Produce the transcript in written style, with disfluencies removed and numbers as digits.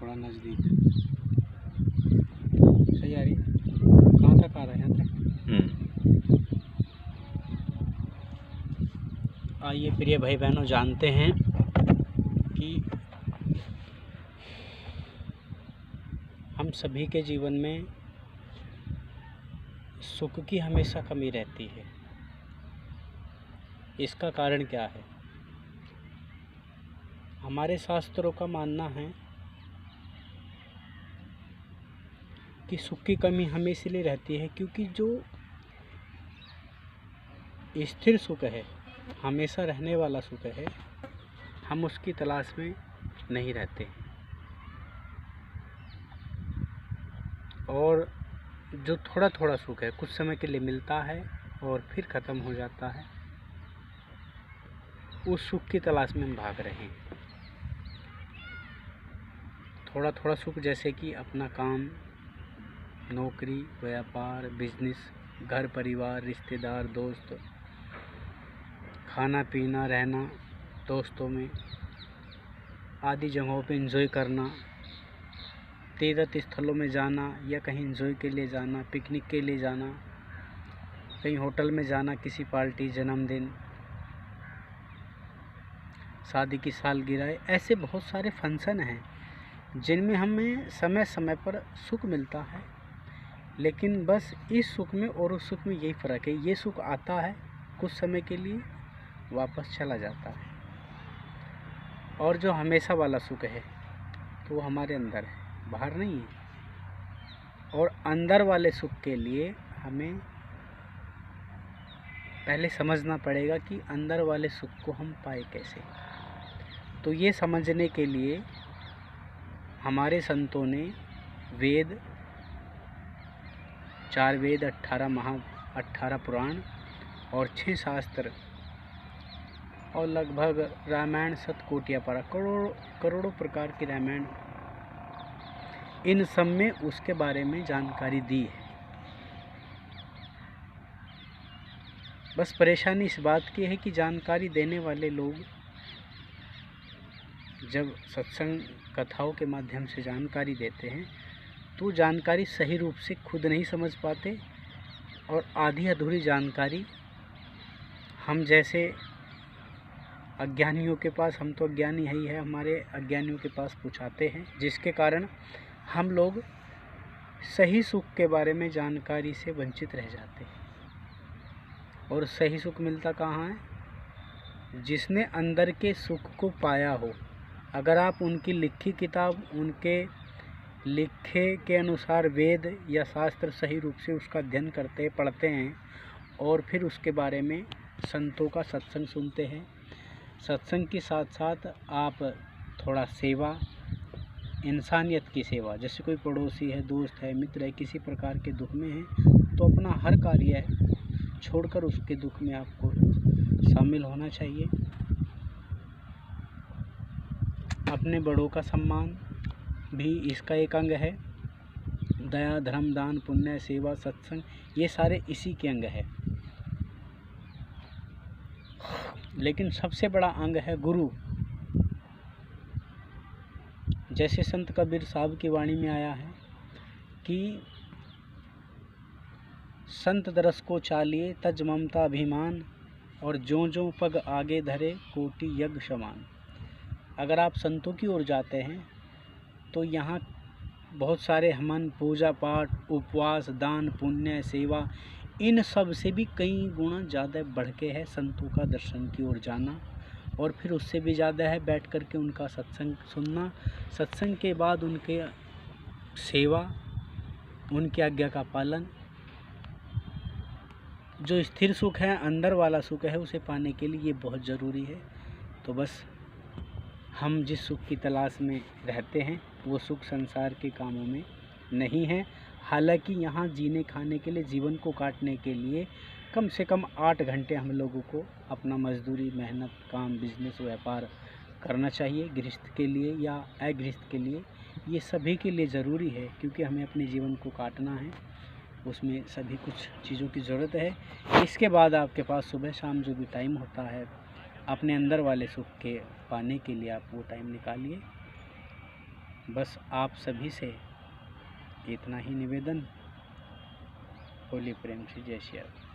थोड़ा नज़दीक। सही आ रही है? कहाँ तक आ रहा है? यहाँ तक। आइए प्रिय भाई बहनों, जानते हैं कि हम सभी के जीवन में सुख की हमेशा कमी रहती है। इसका कारण क्या है? हमारे शास्त्रों का मानना है कि सुख की कमी हमें इसलिए रहती है क्योंकि जो स्थिर सुख है, हमेशा रहने वाला सुख है, हम उसकी तलाश में नहीं रहते। और जो थोड़ा थोड़ा सुख है, कुछ समय के लिए मिलता है और फिर ख़त्म हो जाता है, उस सुख की तलाश में हम भाग रहे हैं। थोड़ा थोड़ा सुख जैसे कि अपना काम, नौकरी, व्यापार, बिजनेस, घर परिवार, रिश्तेदार, दोस्त, खाना पीना, रहना दोस्तों में आदि जगहों पे एंजॉय करना, तीर्थ स्थलों में जाना या कहीं एंजॉय के लिए जाना, पिकनिक के लिए जाना, कहीं होटल में जाना, किसी पार्टी, जन्मदिन, शादी की सालगिरह, ऐसे बहुत सारे फंक्शन हैं जिनमें हमें समय समय पर सुख मिलता है। लेकिन बस इस सुख में और उस सुख में यही फ़र्क है, ये सुख आता है कुछ समय के लिए, वापस चला जाता है। और जो हमेशा वाला सुख है तो वो हमारे अंदर है, बाहर नहीं है। और अंदर वाले सुख के लिए हमें पहले समझना पड़ेगा कि अंदर वाले सुख को हम पाए कैसे। तो ये समझने के लिए हमारे संतों ने वेद, 4 वेद, 18 पुराण और 6 शास्त्र और लगभग रामायण 7 कोटियाँ पारा, करोड़ों प्रकार की रामायण, इन सब में उसके बारे में जानकारी दी है। बस परेशानी इस बात की है कि जानकारी देने वाले लोग जब सत्संग कथाओं के माध्यम से जानकारी देते हैं तो जानकारी सही रूप से खुद नहीं समझ पाते और आधी अधूरी जानकारी हम जैसे अज्ञानियों के पास, हम तो अज्ञानी ही है, हमारे अज्ञानियों के पास पहुँचाते हैं, जिसके कारण हम लोग सही सुख के बारे में जानकारी से वंचित रह जाते हैं। और सही सुख मिलता कहाँ है? जिसने अंदर के सुख को पाया हो। अगर आप उनकी लिखी किताब, उनके लिखे के अनुसार वेद या शास्त्र सही रूप से उसका अध्ययन करते, पढ़ते हैं और फिर उसके बारे में संतों का सत्संग सुनते हैं, सत्संग के साथ साथ आप थोड़ा सेवा, इंसानियत की सेवा, जैसे कोई पड़ोसी है, दोस्त है, मित्र है, किसी प्रकार के दुख में है, तो अपना हर कार्य छोड़कर उसके दुख में आपको शामिल होना चाहिए। अपने बड़ों का सम्मान भी इसका एक अंग है। दया, धर्म, दान, पुण्य, सेवा, सत्संग, ये सारे इसी के अंग है। लेकिन सबसे बड़ा अंग है गुरु। जैसे संत कबीर साहब की वाणी में आया है कि संत दरस को चालिए तज ममता अभिमान, और जो पग आगे धरे कोटि यज्ञ समान। अगर आप संतों की ओर जाते हैं तो यहाँ बहुत सारे हवन, पूजा पाठ, उपवास, दान, पुण्य, सेवा, इन सब से भी कई गुना ज़्यादा बढ़ के है संतों का दर्शन की ओर जाना। और फिर उससे भी ज़्यादा है बैठ कर के उनका सत्संग सुनना, सत्संग के बाद उनके सेवा, उनकी आज्ञा का पालन। जो स्थिर सुख है, अंदर वाला सुख है, उसे पाने के लिए ये बहुत ज़रूरी है। तो बस हम जिस सुख की तलाश में रहते हैं वो सुख संसार के कामों में नहीं है। हालांकि यहाँ जीने खाने के लिए, जीवन को काटने के लिए कम से कम 8 घंटे हम लोगों को अपना मजदूरी, मेहनत, काम, बिजनेस, व्यापार करना चाहिए। गृहस्थ के लिए या अगृहस्थ के लिए, ये सभी के लिए ज़रूरी है, क्योंकि हमें अपने जीवन को काटना है, उसमें सभी कुछ चीज़ों की ज़रूरत है। इसके बाद आपके पास सुबह शाम जो भी टाइम होता है अपने अंदर वाले सुख के पाने के लिए, आप वो टाइम निकालिए। बस आप सभी से इतना ही निवेदन। होली प्रेम से जय श्री राम।